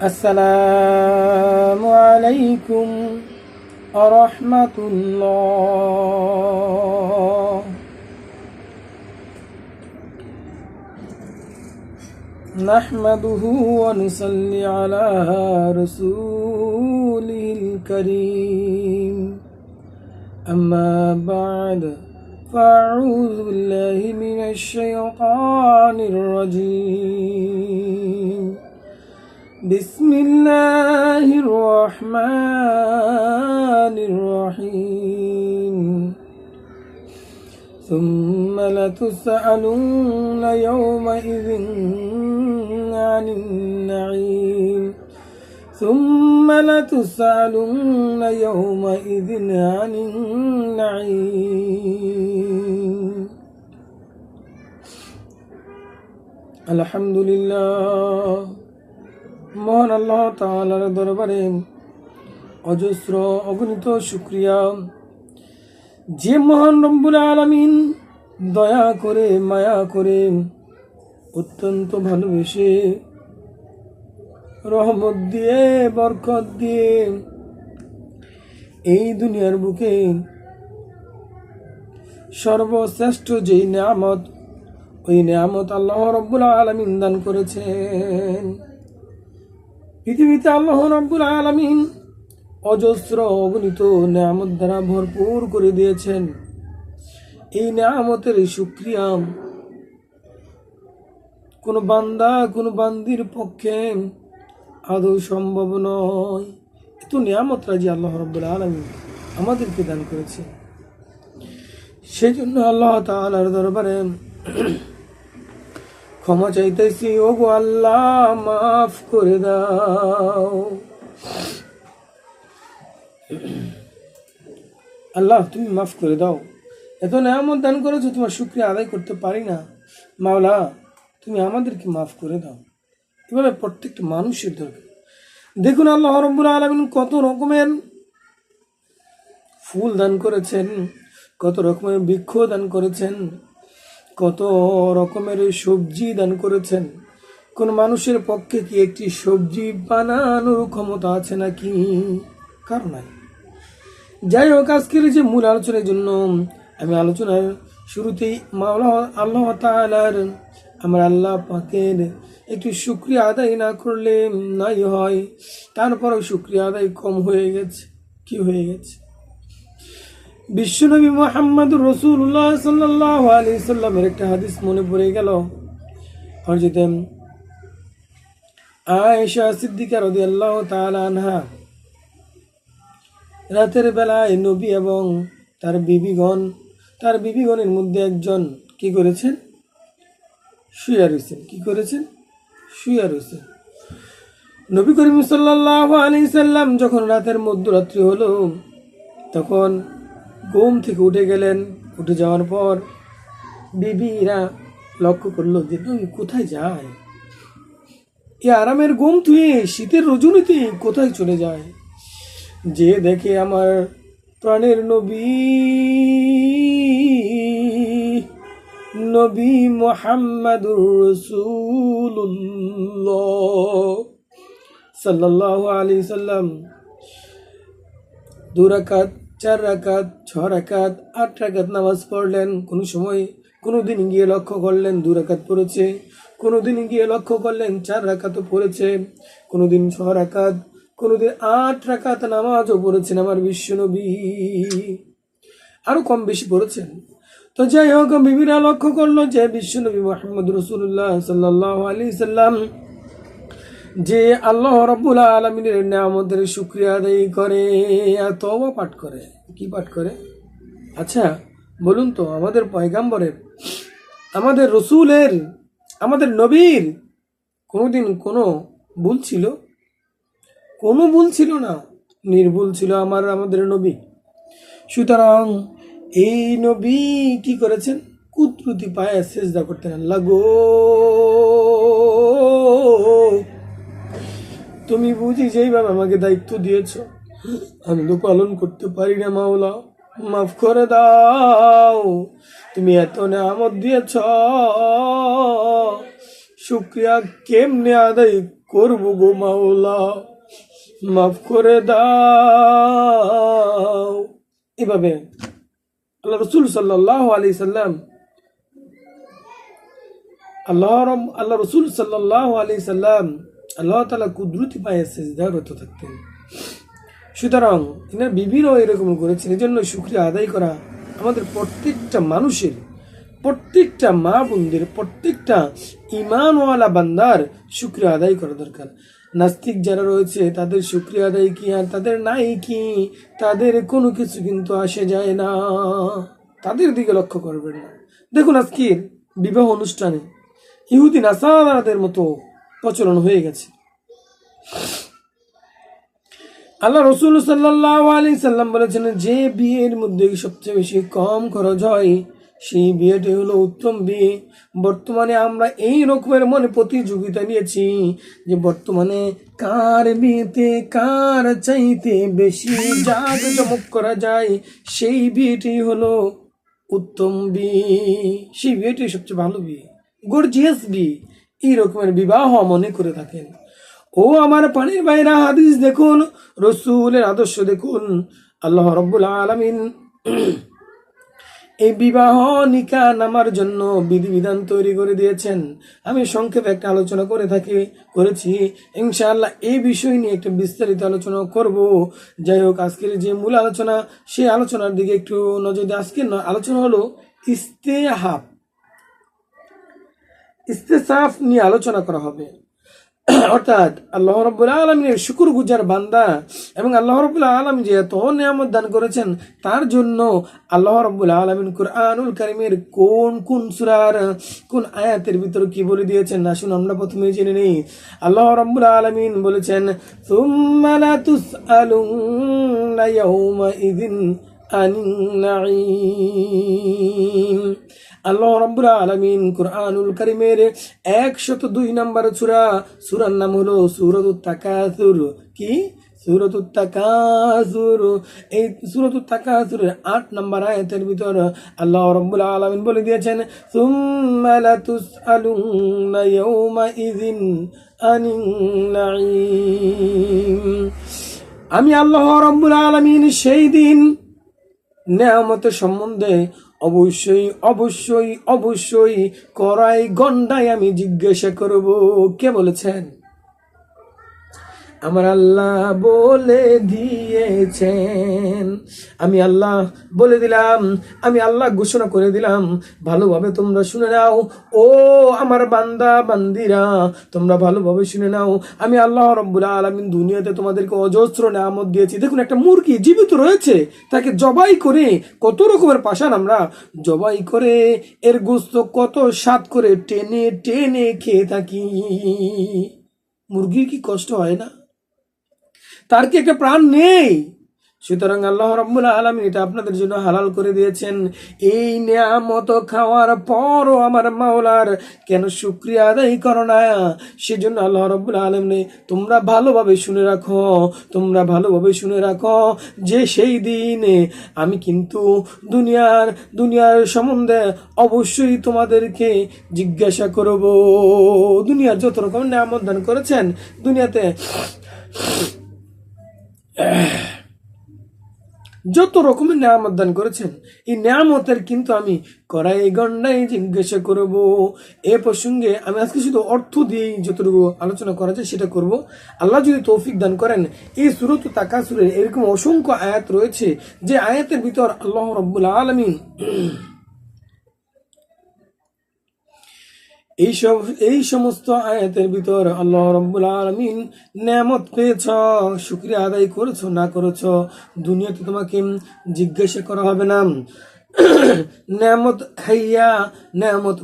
আসসালামু আলাইকুম আরহামাতুল্লাহ। নাহমাদুহু ওয়া নুসাল্লি আলা রাসূলিল কারীম। আম্মা বা'দ ফাআউযু বিল্লাহি মিনাশ শাইতানির রাজীম। بسم الله الرحمن الرحيم. ثم لتسألن يومئذ عن النعيم. ثم لتسألن يومئذ عن النعيم. الحمد لله. মহান আল্লাহ তাআলার দরবারে অজস্র অগণিত শুকরিয়া, যে মহান রব্বুল আলামিন দয়া করে মায়া করে অত্যন্ত ভালোবেসে রহমত দিয়ে বরকত দিয়ে এই দুনিয়ার বুকে সর্বশ্রেষ্ঠ যেই নিয়ামত, ওই নিয়ামত আল্লাহ রব্বুল আলামিন দান করেছেন। পৃথিবীতে আল্লাহ রাব্বুল আলামিন অজস্র অগণিত নিয়ামত দ্বারা ভরপুর করে দিয়েছেন। এই নিয়ামতের শুকরিয়া কোনো বান্দা কোনো বান্দির পক্ষে আদৌ সম্ভব নয়। এত নিয়ামত রাজি আল্লাহ রাব্বুল আলামিন আমাদেরকে দান করেছে। সেই জন্য আল্লাহ তাআলার দরবারে ক্ষমা চাইতেছি, ওগো আল্লাহ মাফ করে দাও। আল্লাহ তুমি মাফ করে দাও। এত নিয়ামত দান করেছো, তোমার শুকরিয়া আদায় করতে পারি না। মাওলা তুমি আমাদেরকে মাফ করে দাও। এভাবে প্রত্যেকটা মানুষের দরকার। দেখুন আল্লাহ রাব্বুল আলামিন কত রকমের ফুল দান করেছেন, কত রকমের বৃক্ষ দান করেছেন, কত রকমের সবজি দান করেছেন। কোন মানুষের পক্ষে কি একটি সবজি বানানোর ক্ষমতা আছে নাকি? কারণ নাই। যাই হোক, আজকের যে মূল আলোচনার জন্য আমি আলোচনার শুরুতেই মাওলা আল্লাহ তাআলার আমার আল্লাহ পাকের একটু শুকরিয়া আদায় না করলে নাই হয়। তারপরও শুকরিয়া আদায় কম হয়ে গেছে। কি হয়ে গেছে? বিশ্বনবী মুহাম্মদুর রাসূলুল্লাহ সাল্লাল্লাহু আলাইহি সাল্লামের একটা হাদিস মনে পড়ে গেল। হযরত আয়েশা সিদ্দিকা রাদিয়াল্লাহু তাআলা আনহা রাতের বেলায় নবী এবং তার বিবিগণের মধ্যে একজন কি করেছেন? শুয়ে রয়েছেন। কি করেছেন? শুয়ে রয়েছেন। নবী করিম সাল্লাল্লাহু আলাইহি সাল্লাম যখন রাতের মধ্যরাত্রি হলো, তখন ঘুম থেকে উঠে গেলেন। উঠে যাওয়ার পর বিবিরা লক্ষ্য করলো যে নবী কোথায় যায়। এই আরামের ঘুম তুই শীতের রজনীতে কোথায় চলে যায়। যে দেখে আমার প্রাণের নবী মুহাম্মাদুর রাসূলুল্লাহ সাল্লাল্লাহু আলাইহি সাল্লাম 2 রাকাত, 4 রাকাত, 6 রাকাত, 8 রাকাত নামাজ পড়লেন। কোনোদিন গিয়ে লক্ষ্য করলেন 2 রাকাত পড়েছে, কোনোদিন গিয়ে লক্ষ্য করলেন 4 রাকাতও পড়েছে, কোনোদিন 6 রাকাত, কোনোদিন 8 রাকাত নামাজও পড়েছেন আমার বিশ্বনবী। আরো কম বেশি পড়েছেন। তো যাই হোক, বিবিরা লক্ষ্য করলো যে বিশ্বনবী মুহাম্মদ রাসূলুল্লাহ সাল্লাল্লাহু আলাইহি সাল্লাম যে আল্লাহ রাব্বুল আলামিনের নিয়ামতের শুকরিয়া আদায় করে আর তওবা পাঠ করে। কি পাঠ করে? আচ্ছা বলুন তো, আমাদের পয়গাম্বরের, আমাদের রসুলের, আমাদের নবীর কোনোদিন কোনো ভুল ছিল? কোনো ভুল ছিল না, নির্ভুল ছিল আমাদের নবী। সুতরাং এই নবী কি করেছেন? কুদরতি পায়ে সিজদা করতেন। আল্লাহ গো, তুমি বুঝি যেইভাবে আমাকে দায়িত্ব দিয়েছ আমি তো পালন করতে পারি না। মাওলা মাফ করে দাও। তুমি এত নিয়ামত দিয়েছ, শুকরিয়া কেমনে আদায় করব গো মাওলা, মাফ করে দাও। এভাবে আল্লাহ রসুল সাল্লাল্লাহু আলাইহি সাল্লাম আল্লাহ রসুল সাল্লাল্লাহু আলাইহি সাল্লাম আল্লাহ তাআলা কুদরতি পায়ে সিজদারত থাকতেন। সুতরাং এনার বিভিন্ন এরকম করেছেন। এই জন্য শুকরিয়া আদায় করা আমাদের প্রত্যেকটা মানুষের, প্রত্যেকটা মা বোনদের, প্রত্যেকটা ইমানওয়ালা বান্দার শুকরিয়া আদায় করা দরকার। নাস্তিক যারা রয়েছে তাদের শুকরিয়া আদায় কি আর তাদের নাই কি, তাদের কোনো কিছু কিন্তু আসে যায় না, তাদের দিকে লক্ষ্য করবেন না। দেখুন আজকের বিবাহ অনুষ্ঠানে ইহুদি নাসারাদের মতো প্রচলন হয়ে গেছে। আল্লাহ রসুল সাল্লাল্লাহু আলাইহি সাল্লাম বলেছেন, যে বিয়ের মধ্যে সবচেয়ে বেশি কম খরচ হয় সেই বিয়েটি হলো উত্তম বিয়ে। বর্তমানে আমরা এই রকমের মনে প্রতিযোগিতা নিয়েছি যে বর্তমানে কার বিয়েতে কার চাইতে বেশি জাঁকজমক করা যায় সেই বিয়েটি হলো উত্তম বিয়ে, সেই বিয়েটি সবচেয়ে ভালো বিয়ে, গর্জিয়াস বিয়ে। এই রকমের বিবাহ মনে করে থাকেন। ও আমার পানির ভাইরা, হাদিস দেখুন, রসুলের আদর্শ দেখুন। আল্লাহ রাব্বুল আলামিন এই বিবাহ নিকাহ নামার জন্য বিধিবিধান তৈরি করে দিয়েছেন। আমি সংক্ষেপে একটা আলোচনা করেছি। ইনশাআল্লাহ এই বিষয় নিয়ে একটা বিস্তারিত আলোচনা করব। যাই হোক, আজকের যে মূল আলোচনা, সেই আলোচনার দিকে একটু নজর দিয়ে আজকের আলোচনা হলো ইস্তেসাফ নিয়ে আলোচনা করা হবে। অর্থাৎ আল্লাহ রাব্বুল আলামিনের শুকরগুজার বান্দা এবং আল্লাহ রাব্বুল আলামিন যে এত নিয়ামত দান করেছেন তার জন্য আল্লাহ রাব্বুল আলামিন কুরআনুল কারীমের কোন সূরার কোন আয়াতের ভিতর কি বলে দিয়েছেন, আসুন আমরা প্রথমে জেনে নেই। আল্লাহ রাব্বুল আলামিন বলেছেন, সুম্মা লা তুসআলুনা ইয়াওমা ইযিন আনিন নাঈম। আল্লাহ রাব্বুল আলামিন কুরআনুল কারীমের 102 নম্বর সূরার নাম হলো সূরাতুত তাকাসুর। কি? সূরাতুত তাকাসুর। এই সূরাতুত তাকাসুরের 8 নম্বর আয়াতের ভিতর আল্লাহ রাব্বুল আলামিন বলে দিয়েছেন, সুম্মা লা তুসআলুনা ইয়াওমা ইযিন আনিন নাঈম। আমি আল্লাহ রাব্বুল আলামিন সেই দিন নেয়ামতের সম্বন্ধে অবশ্যই কড়াই গন্ডায় আমি জিজ্ঞাসা করব। কে বলেছেন? আমার আল্লাহ বলে দিয়েছেন। আমি আল্লাহ বলে দিলাম, আমি আল্লাহ ঘোষণা করে দিলাম, ভালোভাবে তোমরা শুনে নাও। ও আমার বান্দা বান্দিরা, তোমরা ভালোভাবে শুনে নাও। আমি আল্লাহ রাব্বুল আলামিন দুনিয়াতে তোমাদেরকে অজস্র নিয়ামত দিয়েছি। দেখুন, একটা মুরগি জীবিত রয়েছে, তাকে জবাই করে, কত রকমের পাষাণ আমরা জবাই করে এর গোশত কত স্বাদ করে টেনে টেনে খেয়ে থাকি। মুরগির কি কষ্ট হয় না? তার কি একটা প্রাণ নেই? সুতরাং আল্লাহ রাব্বুল আলামিন এটা আপনাদের জন্য হালাল করে দিয়েছেন। এই নিয়ামত খাওয়ার পরও আমার মাওলার কেন শুকরিয়া আদায় করো না? সেজন্য আল্লাহ রাব্বুল আলামিন তোমরা ভালোভাবে শুনে রাখো যে সেই দিনে আমি কিন্তু দুনিয়ার সম্বন্ধে অবশ্যই তোমাদেরকে জিজ্ঞাসা করব। দুনিয়ার যত রকম নিয়ামত দান করেছেন, দুনিয়াতে যত রকমের নিয়ামত দান করেছেন, এই নিয়ামতের কিন্তু আমি কড়াই গন্ডায় জিজ্ঞাসা করব। এ প্রসঙ্গে আমি আজকে শুধু অর্থ দিয়ে যতটুকু আলোচনা করা যায় সেটা করব। আল্লাহ যদি তৌফিক দান করেন, এই সূরাতুত তাকাসুরের এরকম অসংখ্য আয়াত রয়েছে যে আয়াতের ভিতর আল্লাহ রাব্বুল আলামিন এই সমস্ত আয়াতের ভিতর আল্লাহ রাব্বুল আলামিন নিয়ামত পেয়েছ, শুকরিয়া আদায় করেছো না করেছো, দুনিয়াতে তোমাকে জিজ্ঞাসা করা হবে না। নিয়ামত খাইয়া নিয়ামত